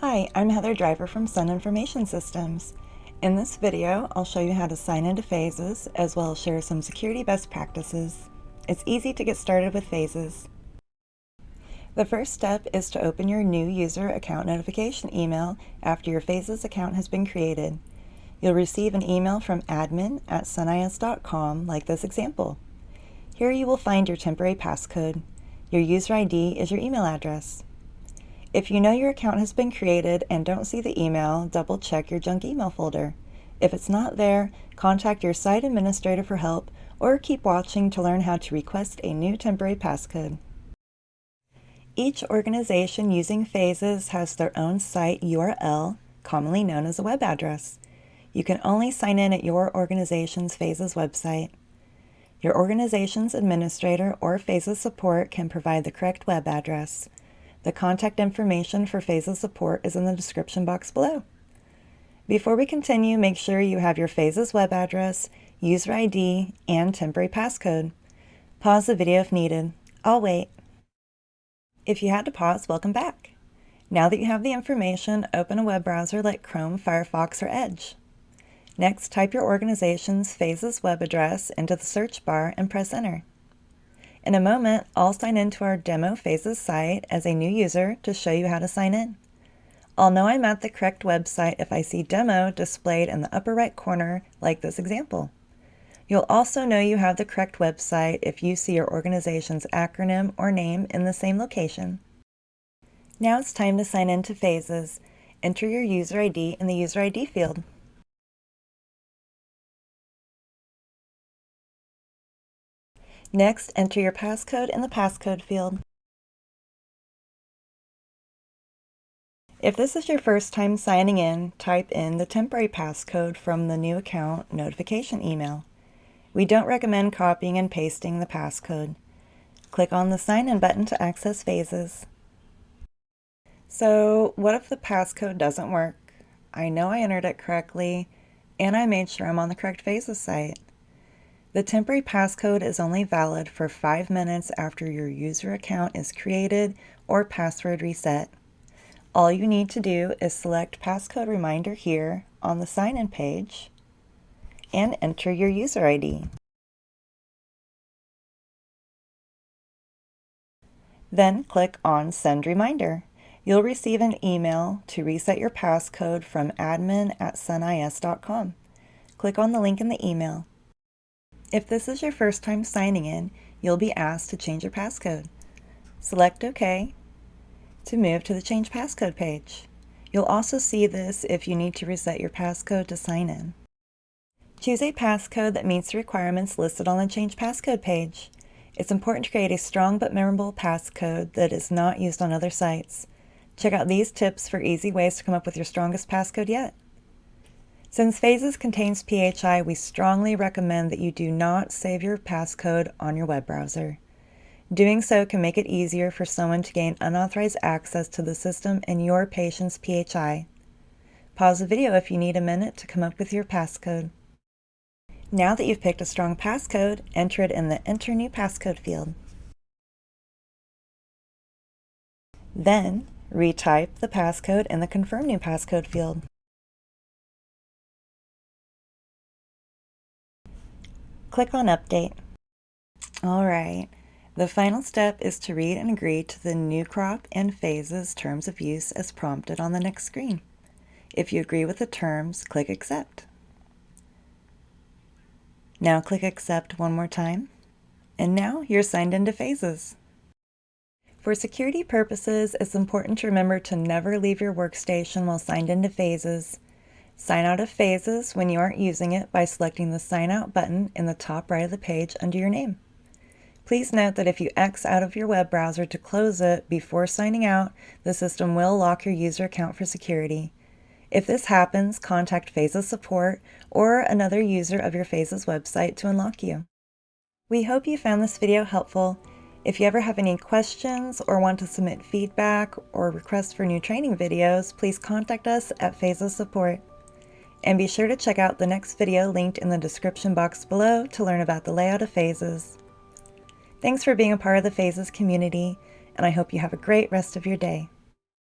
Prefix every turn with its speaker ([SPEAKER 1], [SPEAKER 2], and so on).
[SPEAKER 1] Hi, I'm Heather Driver from Sun Information Systems. In this video, I'll show you how to sign into FHASES, as well as share some security best practices. It's easy to get started with FHASES. The first step is to open your new user account notification email after your FHASES account has been created. You'll receive an email from admin@sunis.com like this example. Here you will find your temporary passcode. Your user ID is your email address. If you know your account has been created and don't see the email, double check your junk email folder. If it's not there, contact your site administrator for help or keep watching to learn how to request a new temporary passcode. Each organization using FHASES has their own site URL, commonly known as a web address. You can only sign in at your organization's FHASES website. Your organization's administrator or FHASES support can provide the correct web address. The contact information for FHASES support is in the description box below. Before we continue, make sure you have your FHASES web address, user ID, and temporary passcode. Pause the video if needed. I'll wait. If you had to pause, welcome back. Now that you have the information, open a web browser like Chrome, Firefox, or Edge. Next, type your organization's FHASES web address into the search bar and press enter. In a moment, I'll sign into our demo FHASES site as a new user to show you how to sign in. I'll know I'm at the correct website if I see demo displayed in the upper right corner like this example. You'll also know you have the correct website if you see your organization's acronym or name in the same location. Now it's time to sign in to FHASES. Enter your user ID in the user ID field. Next, enter your passcode in the passcode field. If this is your first time signing in, type in the temporary passcode from the new account notification email. We don't recommend copying and pasting the passcode. Click on the Sign In button to access FHASES. So, what if the passcode doesn't work? I know I entered it correctly, and I made sure I'm on the correct FHASES site. The temporary passcode is only valid for 5 minutes after your user account is created or password reset. All you need to do is select Passcode Reminder here on the sign-in page and enter your user ID. Then click on Send Reminder. You'll receive an email to reset your passcode from admin@sunis.com. Click on the link in the email. If this is your first time signing in, you'll be asked to change your passcode. Select OK to move to the Change Passcode page. You'll also see this if you need to reset your passcode to sign in. Choose a passcode that meets the requirements listed on the Change Passcode page. It's important to create a strong but memorable passcode that is not used on other sites. Check out these tips for easy ways to come up with your strongest passcode yet. Since FHASES contains PHI, we strongly recommend that you do not save your passcode on your web browser. Doing so can make it easier for someone to gain unauthorized access to the system and your patient's PHI. Pause the video if you need a minute to come up with your passcode. Now that you've picked a strong passcode, enter it in the Enter New Passcode field. Then, retype the passcode in the Confirm New Passcode field. Click on Update. Alright, the final step is to read and agree to the new crop and FHASES terms of use as prompted on the next screen. If you agree with the terms, click Accept. Now click Accept one more time, and now you're signed into FHASES. For security purposes, it's important to remember to never leave your workstation while signed into FHASES. Sign out of FHASES when you aren't using it by selecting the Sign Out button in the top right of the page under your name. Please note that if you X out of your web browser to close it before signing out, the system will lock your user account for security. If this happens, contact FHASES support or another user of your FHASES website to unlock you. We hope you found this video helpful. If you ever have any questions or want to submit feedback or requests for new training videos, please contact us at FHASES support. And be sure to check out the next video linked in the description box below to learn about the layout of FHASES. Thanks for being a part of the FHASES community, and I hope you have a great rest of your day.